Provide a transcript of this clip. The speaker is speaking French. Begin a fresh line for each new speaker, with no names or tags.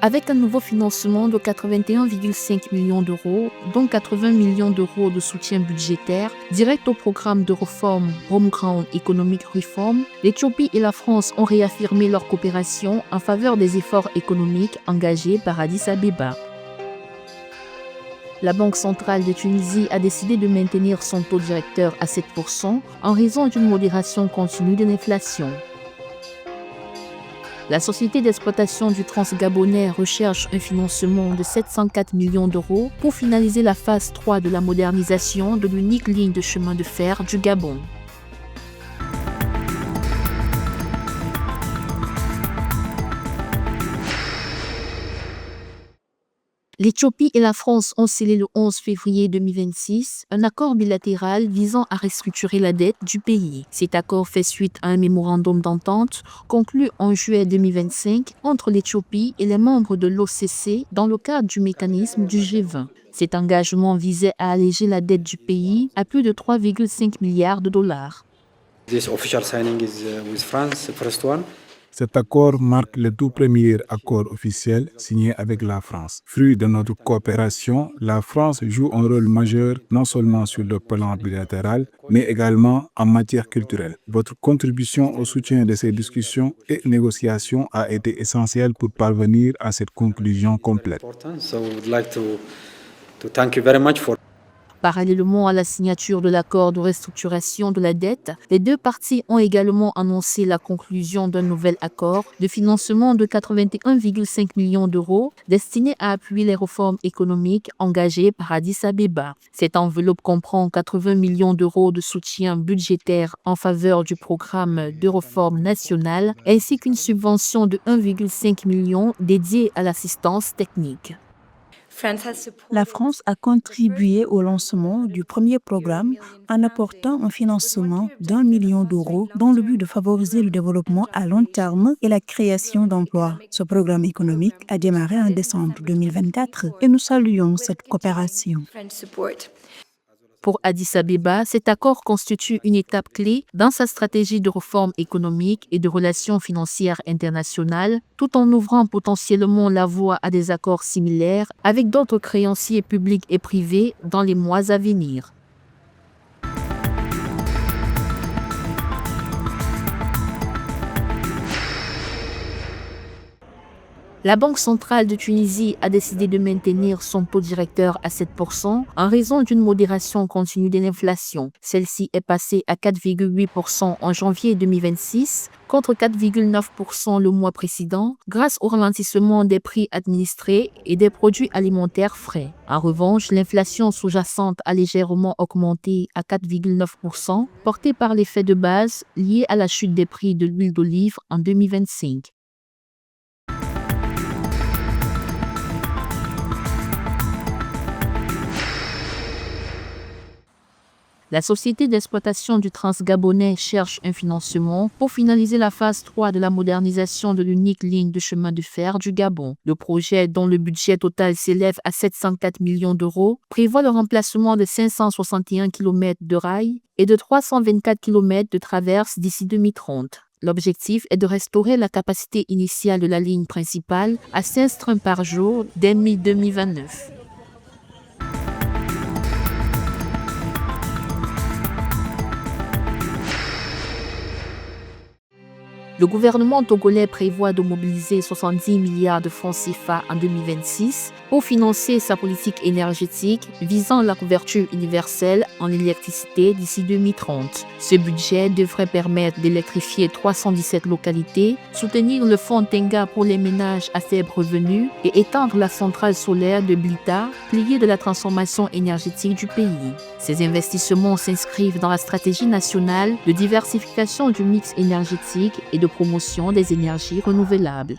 Avec un nouveau financement de 81,5 millions d'euros, dont 80 millions d'euros de soutien budgétaire direct au programme de réforme Homegrown Economic Reform, l'Éthiopie et la France ont réaffirmé leur coopération en faveur des efforts économiques engagés par Addis Abeba. La Banque centrale de Tunisie a décidé de maintenir son taux directeur à 7% en raison d'une modération continue de l'inflation. La société d'exploitation du Transgabonais recherche un financement de 704 millions d'euros pour finaliser la phase 3 de la modernisation de l'unique ligne de chemin de fer du Gabon. L'Éthiopie et la France ont scellé le 11 février 2026 un accord bilatéral visant à restructurer la dette du pays. Cet accord fait suite à un mémorandum d'entente conclu en juillet 2025 entre l'Éthiopie et les membres de l'OCC dans le cadre du mécanisme du G20. Cet engagement visait à alléger la dette du pays à plus de 3,5 milliards de dollars.
This official signing is with France, the first one.
Cet accord marque le tout premier accord officiel signé avec la France. Fruit de notre coopération, la France joue un rôle majeur non seulement sur le plan bilatéral, mais également en matière culturelle. Votre contribution au soutien de ces discussions et négociations a été essentielle pour parvenir à cette conclusion complète.
So we would like to thank you very much for.
Parallèlement à la signature de l'accord de restructuration de la dette, les deux parties ont également annoncé la conclusion d'un nouvel accord de financement de 81,5 millions d'euros destiné à appuyer les réformes économiques engagées par Addis Abeba. Cette enveloppe comprend 80 millions d'euros de soutien budgétaire en faveur du programme de réforme nationale ainsi qu'une subvention de 1,5 million dédiée à l'assistance technique.
La France a contribué au lancement du premier programme en apportant un financement d'1 million d'euros dans le but de favoriser le développement à long terme et la création d'emplois. Ce programme économique a démarré en décembre 2024 et nous saluons cette coopération.
Pour Addis Abeba, cet accord constitue une étape clé dans sa stratégie de réforme économique et de relations financières internationales, tout en ouvrant potentiellement la voie à des accords similaires avec d'autres créanciers publics et privés dans les mois à venir. La Banque centrale de Tunisie a décidé de maintenir son taux directeur à 7% en raison d'une modération continue de l'inflation. Celle-ci est passée à 4,8% en janvier 2026 contre 4,9% le mois précédent grâce au ralentissement des prix administrés et des produits alimentaires frais. En revanche, l'inflation sous-jacente a légèrement augmenté à 4,9%, portée par l'effet de base lié à la chute des prix de l'huile d'olive en 2025. La société d'exploitation du Transgabonais cherche un financement pour finaliser la phase 3 de la modernisation de l'unique ligne de chemin de fer du Gabon. Le projet, dont le budget total s'élève à 704 millions d'euros, prévoit le remplacement de 561 km de rails et de 324 km de traverses d'ici 2030. L'objectif est de restaurer la capacité initiale de la ligne principale à 16 trains par jour dès mi-2029. Le gouvernement togolais prévoit de mobiliser 70 milliards de francs CFA en 2026 pour financer sa politique énergétique visant la couverture universelle en électricité d'ici 2030. Ce budget devrait permettre d'électrifier 317 localités, soutenir le fonds Tenga pour les ménages à faible revenu et étendre la centrale solaire de Blita, pilier de la transformation énergétique du pays. Ces investissements s'inscrivent dans la stratégie nationale de diversification du mix énergétique et de promotion des énergies renouvelables.